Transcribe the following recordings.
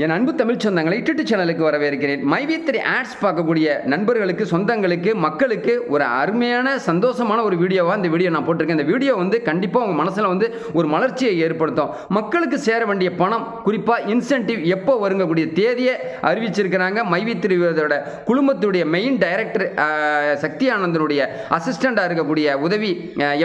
என் அன்பு தமிழ் சொந்தங்களை யூடியூப் சேனலுக்கு வரவேற்கிறேன். மைவி3 ஆட்ஸ் பார்க்கக்கூடிய நண்பர்களுக்கு, சொந்தங்களுக்கு, மக்களுக்கு ஒரு அருமையான சந்தோஷமான ஒரு வீடியோவாக இந்த வீடியோ நான் போட்டிருக்கேன். இந்த வீடியோ கண்டிப்பாக உங்கள் மனசில் ஒரு மலர்ச்சியை ஏற்படுத்தும். மக்களுக்கு சேர வேண்டிய பணம், குறிப்பாக இன்சென்டிவ் எப்போ வருங்கக்கூடிய தேதியை அறிவிச்சிருக்கிறாங்க. மைவி3 குழுமத்துடைய மெயின் டைரக்டர் சக்தி ஆனந்தனுடைய அசிஸ்டண்டாக இருக்கக்கூடிய உதவி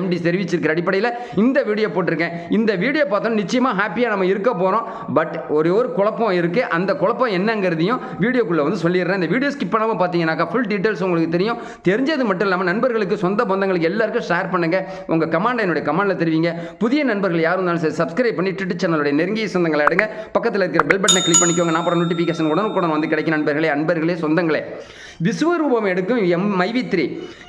எம்டி தெரிவிச்சிருக்கிற அடிப்படையில் இந்த வீடியோ போட்டிருக்கேன். இந்த வீடியோ பார்த்தோம் நிச்சயமாக ஹாப்பியாக நம்ம இருக்க போகிறோம். பட் ஒரே ஒரு குழப்பம் இருக்கு. அந்த குழப்பம் என்னங்கிறதையும் வீடியோக்குள்ள சொல்லிடுறேன். இந்த வீடியோ ஸ்கிப் பண்ணாம பாத்தீங்கன்னா ஃபுல் டீடைல்ஸ் உங்களுக்கு தெரியும். தெரிஞ்சது மட்டும் இல்லாமல் நண்பர்களுக்கு, சொந்த பந்தங்களுக்கு எல்லாருக்கும் ஷேர் பண்ணுங்க. உங்க கமெண்ட் என்னுடைய கமெண்ட்ல தெரிவிங்க. புதிய நண்பர்கள் யாரும் இருந்தாலும் சரி சப்ஸ்கிரைப் பண்ணி யூடியூப் சேனலுடைய நெருங்கிய சொந்தங்களை எடுங்க. பக்கத்தில் இருக்கிற பெல் பட்டனை கிளிக் பண்ணிக்கோங்க. நான் அப்புறம் நோட்டிஃபிகேஷன் உடனுக்குடன் வந்து கிடைக்கும். அன்பர்களே, சொந்தங்களே, விஸ்வரூபம் எடுக்கும் மைவி3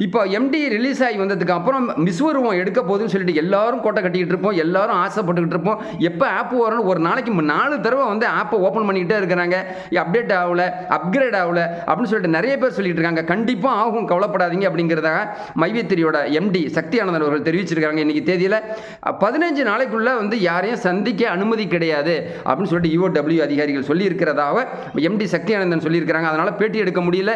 இப்போ எம்டி ரிலீஸ் ஆகி வந்ததுக்கு அப்புறம் விஸ்வரூபம் எடுக்க போகுதுன்னு சொல்லிட்டு எல்லாரும் கோட்டை கட்டிக்கிட்டு இருப்போம். எல்லாரும் ஆசைப்பட்டுக்கிட்டு இருப்போம். எப்போ ஆப் வரணும், ஒரு நாளைக்கு 4 தடவை ஆப்பை ஓப்பன் பண்ணிக்கிட்டே இருக்கிறாங்க. அப்டேட் ஆகல, அப்கிரேட் ஆகல அப்படின்னு சொல்லிட்டு நிறைய பேர் சொல்லிட்டு இருக்காங்க. கண்டிப்பாக ஆகும், கவலைப்படாதீங்க அப்படிங்கிறதாக மைவி3யோட எம்டி சக்தி ஆனந்தன் அவர்கள் தெரிவிச்சிருக்காங்க. இன்னைக்கு தேதியில் 15 நாளைக்குள்ள யாரையும் சந்திக்க அனுமதி கிடையாது அப்படின்னு சொல்லிட்டு UOW அதிகாரிகள் சொல்லி இருக்கிறதாக எம்டி சக்தி ஆனந்தன் சொல்லியிருக்கிறாங்க. அதனால பேட்டி எடுக்க முடியல,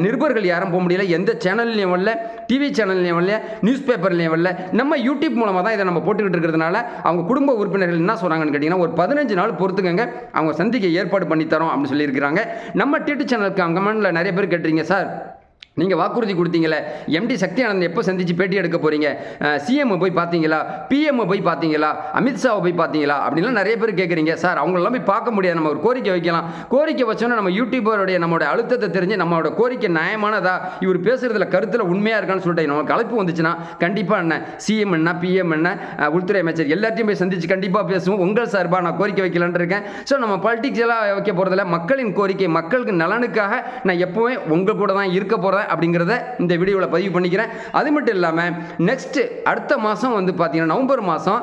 நிருபர்கள் யாரும் போக முடியல, எந்த சேனல்லையும் வரல, டிவி சேனல்லையும் வரல, நியூஸ் பேப்பர்லையும் வரல. நம்ம யூடியூப் மூலமாக தான் இதை நம்ம போட்டுக்கிட்டு இருக்கிறதுனால அவங்க குடும்ப உறுப்பினர்கள் என்ன சொல்றாங்கன்னு கேட்டீங்கன்னா, ஒரு 15 நாள் பொறுத்துக்கங்க, அவங்க சந்திக்க ஏற்பாடு பண்ணி தரோம் அப்படின்னு சொல்லியிருக்கிறாங்க. நம்ம டிடி சேனலுக்கு கமெண்ட்ல நிறைய பேர் கேட்டீங்க, சார் நீங்கள் வாக்குறுதி கொடுத்தீங்களே, எம்டி சக்தி ஆனந்த் எப்போ சந்திச்சு பேட்டி எடுக்க போறீங்க, சிஎம் போய் பார்த்தீங்களா, பிஎம் போய் பார்த்தீங்களா, அமித்ஷாவை போய் பார்த்தீங்களா அப்படின்லாம் நிறைய பேர் கேட்குறீங்க. சார் அவங்களெல்லாம் போய் பார்க்க முடியாது, நம்ம ஒரு கோரிக்கை வைக்கலாம். கோரிக்கை வச்சோன்னா நம்ம யூடியூபருடைய நம்மளோட அழுத்தத்தை தெரிஞ்சு நம்மளோட கோரிக்கை நியாயமானதா, இவர் பேசுறதுல கருத்தில் உண்மையாக இருக்கான்னு சொல்லிட்டு நமக்கு அழைப்பு வந்துச்சுன்னா கண்டிப்பாக என்ன சிஎம் என்ன, பிஎம் என்ன, உள்துறை அமைச்சர் எல்லாத்தையும் போய் சந்திச்சு கண்டிப்பாக பேசுவோம். உங்கள் சார்பாக நான் கோரிக்கை வைக்கலான்னு இருக்கேன். ஸோ நம்ம பாலிடிக்ஸ் எல்லாம் வைக்க போகிறதில்ல, மக்களின் கோரிக்கை, மக்களுக்கு நலனுக்காக நான் எப்போவுமே உங்கள் கூட தான் இருக்க போகிறேன் அப்படிங்கிறத இந்த வீடியோவில் பதிவு பண்ணிக்கிறேன். அது மட்டும் இல்லாமல் நெக்ஸ்ட் அடுத்த மாதம் பார்த்தீங்கன்னா நவம்பர் மாதம்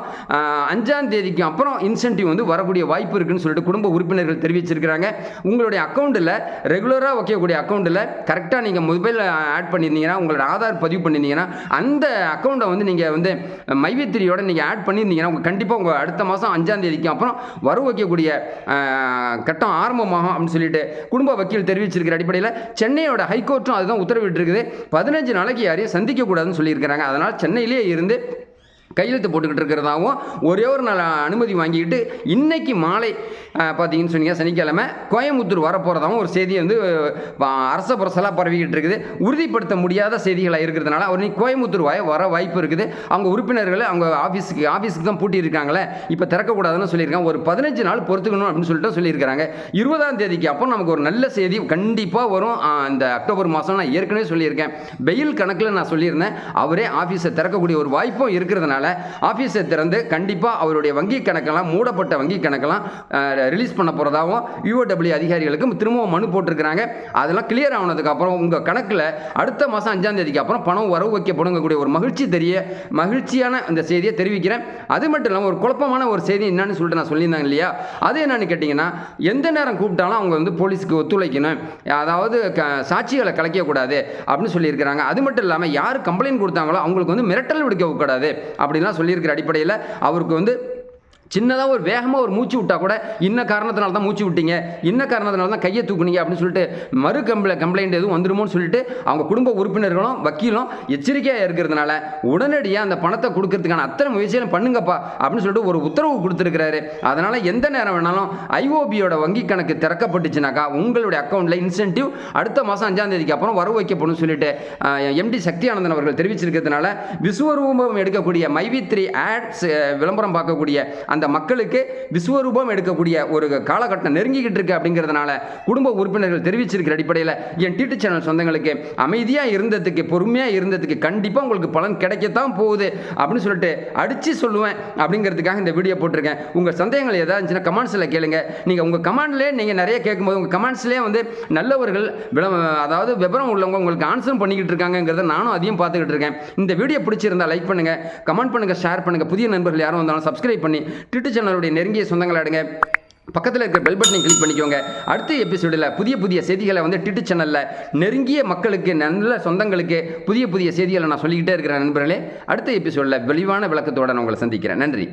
5ஆம் தேதிக்கு அப்புறம் இன்சென்டிவ் வரக்கூடிய வாய்ப்பு இருக்குன்னு சொல்லிட்டு குடும்ப உறுப்பினர்கள் தெரிவிச்சிருக்கிறாங்க. உங்களுடைய அக்கௌண்ட்டில் ரெகுலராக வைக்கக்கூடிய அக்கௌண்ட்டில் கரெக்டாக நீங்கள் மொபைல் ஆட் பண்ணியிருந்தீங்கன்னா, உங்களோட ஆதார் பதிவு பண்ணியிருந்தீங்கன்னா, அந்த அக்கௌண்ட்டை நீங்கள் மைவி3யோட நீங்கள் ஆட் பண்ணியிருந்தீங்கன்னா உங்களுக்கு கண்டிப்பாக உங்கள் அடுத்த மாதம் 5ஆம் தேதிக்கு அப்புறம் வரவு வைக்கக்கூடிய கட்டம் ஆரம்பமாகும் அப்படின்னு சொல்லிட்டு குடும்ப வக்கீல் தெரிவிச்சிருக்கிற அடிப்படையில் சென்னையோட ஹைகோர்ட்டும் அதுதான் உத்தரவிட்டு இருக்குது. 15 நாளைக்கு யாரையும் சந்திக்க கூடாதுன்னு சொல்லியிருக்கிறாங்க. அதனால் சென்னையிலே இருந்து கையெழுத்து போட்டுக்கிட்டு இருக்கிறதாகவும் ஒரே ஒரு நாள் அனுமதி வாங்கிக்கிட்டு இன்னைக்கு மாலை பார்த்தீங்கன்னு சொன்னீங்க சனிக்கிழமை கோயம்புத்தூர் வரப்போகிறதாகவும் ஒரு செய்தி அரச புரசலாக பரவிக்கிட்டு இருக்குது. உறுதிப்படுத்த முடியாத செய்திகளாக இருக்கிறதுனால அவர் நீ கோயம்புத்தூர் வர வாய்ப்பு இருக்குது. அவங்க உறுப்பினர்கள் அவங்க ஆஃபீஸுக்கு தான் பூட்டியிருக்காங்களே, இப்போ திறக்கக்கூடாதுன்னு சொல்லியிருக்காங்க. ஒரு 15 நாள் பொறுத்துக்கணும் அப்படின்னு சொல்லிட்டு சொல்லியிருக்கிறாங்க. 20ஆம் தேதிக்கு அப்புறம் நமக்கு ஒரு நல்ல செய்தி கண்டிப்பாக வரும். இந்த அக்டோபர் மாதம் நான் ஏற்கனவே சொல்லியிருக்கேன், வெயில் கணக்கில் நான் சொல்லியிருந்தேன். அவரே ஆஃபீஸை திறக்கக்கூடிய ஒரு வாய்ப்பும் இருக்கிறதுனால ஆபீஸை திறந்து கண்டிப்பாக அவருடைய வங்கி கணக்கெல்லாம், மூடப்பட்ட வங்கி கணக்கெல்லாம் ரிலீஸ் பண்ண போகிறதாகவும் UOW அதிகாரிகளுக்கு திரும்பவும் மனு போட்டிருக்கிறாங்க. அதெல்லாம் கிளியர் ஆனதுக்கு அப்புறம் உங்கள் கணக்கில் அடுத்த மாதம் 5ஆம் தேதிக்கு அப்புறம் பணம் வரவு வைக்கப்படுங்கக்கூடிய ஒரு மகிழ்ச்சியான இந்த செய்தியை தெரிவிக்கிறேன். அது மட்டும் இல்லாமல் ஒரு குழப்பமான ஒரு செய்தி என்னன்னு சொல்லிட்டு நான் சொல்லியிருந்தாங்க இல்லையா, அது என்னன்னு கேட்டிங்கன்னா, எந்த நேரம் கூப்பிட்டாலும் அவங்க போலீஸுக்கு ஒத்துழைக்கணும், அதாவது சாட்சிகளை கலைக்கக்கூடாது அப்படின்னு சொல்லியிருக்கிறாங்க. அது மட்டும் இல்லாமல் யார் கம்ப்ளைண்ட் கொடுத்தாங்களோ அவங்களுக்கு மிரட்டல் விடுக்கக்கூடாது அப்படின்லாம் சொல்லியிருக்கிற அடிப்படையில் அவருக்கு சின்னதாக ஒரு வேகமாக ஒரு மூச்சு விட்டா கூட இன்ன காரணத்தினால தான் மூச்சு விட்டீங்க, இன்ன காரணத்தினால தான் கையை தூக்குனீங்க அப்படின்னு சொல்லிட்டு மறு கம்ப்ளைண்ட் எதுவும் வந்துடுமோன்னு சொல்லிட்டு அவங்க குடும்ப உறுப்பினர்களும் வக்கீலும் எச்சரிக்கையாக இருக்கிறதுனால உடனடியாக அந்த பணத்தை கொடுக்கறதுக்கான அத்தனை முயற்சிகளும் பண்ணுங்கப்பா அப்படின்னு சொல்லிட்டு ஒரு உத்தரவு கொடுத்துருக்கிறாரு. அதனால் எந்த நேரம் வேணாலும் IOBயோட வங்கி கணக்கு திறக்கப்பட்டுச்சுனாக்கா உங்களுடைய அக்கௌண்ட்டில் இன்சென்டிவ் அடுத்த மாதம் 5ஆம் தேதிக்கு அப்புறம் வரவு வைக்கப்படும் சொல்லிட்டு எம்டி சக்தி ஆனந்தன் அவர்கள் தெரிவிச்சிருக்கிறதுனால விஸ்வரூபம் எடுக்கக்கூடிய மைவி3 ஆட்ஸ் விளம்பரம் பார்க்கக்கூடிய அந்த மக்களுக்கு விஸ்வரூபம் எடுக்கக்கூடிய ஒரு காலகட்டம் நெருங்கிக்கிட்டு இருக்கு. அப்படிங்கிறதுனால குடும்ப உறுப்பினர்கள் தெரிவிச்சிருக்கிற அடிப்படையில் என் டிடி சேனல் சொந்தங்களுக்கு அமைதியாக இருந்ததுக்கு, பொறுமையாக இருந்ததுக்கு கண்டிப்பாக உங்களுக்கு பலன் கிடைக்கத்தான் போகுது அப்படின்னு சொல்லிட்டு அடித்து சொல்லுவேன். அப்படிங்கிறதுக்காக இந்த வீடியோ போட்டிருக்கேன். உங்கள் சந்தேகங்கள் ஏதாவது இருந்துச்சுன்னா கமெண்ட்ஸில் கேளுங்க. நீங்கள் உங்கள் கமெண்ட்லேயே நீங்கள் நிறைய கேட்கும்போது உங்கள் கமெண்ட்ஸ்லேயே நல்லவர்கள் அதாவது விவரம் உள்ளவங்க உங்களுக்கு ஆன்சர் பண்ணிக்கிட்டு இருக்காங்கிறத நானும் அதையும் பார்த்துக்கிட்டு இருக்கேன். இந்த வீடியோ பிடிச்சிருந்தா லைக் பண்ணுங்கள், கமெண்ட் பண்ணுங்கள், ஷேர் பண்ணுங்கள். புதிய நண்பர்கள் யாரும் வந்தாலும் சப்ஸ்கிரைப் பண்ணி டிடி சேனலுடைய நெருங்கிய சொந்தங்களை அடுங்க. பக்கத்தில் இருக்கிற பெல் பட்டனை கிளிக் பண்ணிக்கோங்க. அடுத்த எபிசோடில் புதிய செய்திகளை டிடி சேனலில் நெருங்கிய மக்களுக்கு, நல்ல சொந்தங்களுக்கு புதிய செய்திகளை நான் சொல்லிக்கிட்டே இருக்கிறேன் நண்பர்களே. அடுத்த எபிசோடில் விரிவான விளக்கத்தோடு நான் உங்களை சந்திக்கிறேன். நன்றி.